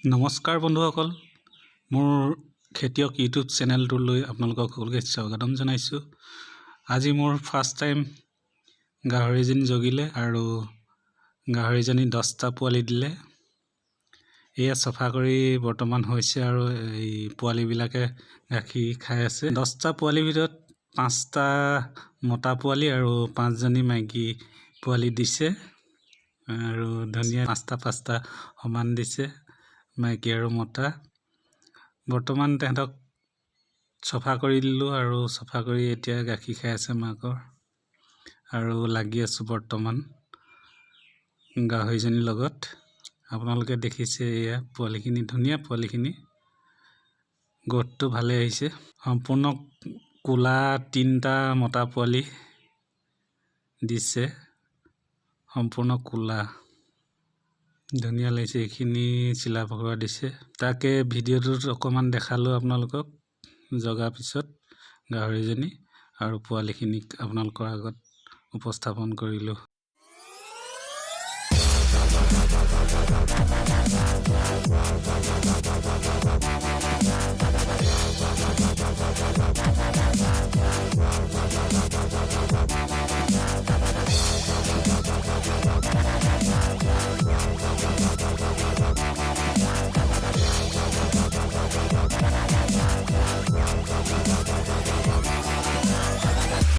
নমস্কাৰ বন্ধুসকল, মোৰ খেতিয়ক ইউটিউব চেনেলটোলৈ আপোনালোকক সকলোকে স্বাগতম জনাইছোঁ। আজি মোৰ ফাৰ্ষ্ট টাইম গাহৰিজনী জগিলে আৰু গাহৰিজনী 10টা পোৱালি দিলে। এয়া চফা কৰি বৰ্তমান হৈছে আৰু এই পোৱালিবিলাকে গাখীৰ খাই আছে। 10টা পোৱালিৰ ভিতৰত 5টা মতা পোৱালি আৰু 5জনী মাইকী পোৱালি দিছে আৰু ধুনীয়া 5টা সমান দিছে, মাইকী আৰু মতা। বৰ্তমান তেহেঁতক চফা কৰি দিলোঁ আৰু চফা কৰি এতিয়া গাখীৰ খাই আছে মাকৰ আৰু লাগি আছোঁ বৰ্তমান গাহৰিজনীৰ লগত। আপোনালোকে দেখিছে এয়া পোৱালিখিনি, ধুনীয়া পোৱালিখিনি, গ্ৰথটো ভালে আহিছে। সম্পূৰ্ণ কোলা 3টা মতা পোৱালি দিছে, সম্পূৰ্ণ কোলা, ধুনীয়া লাগিছে। এইখিনি চিলা পখৰা দিছে, তাকে ভিডিঅ'টোত অকণমান দেখালোঁ আপোনালোকক জগাৰ পিছত গাহৰিজনী আৰু পোৱালিখিনিক আপোনালোকৰ আগত উপস্থাপন কৰিলোঁ। We'll be right back.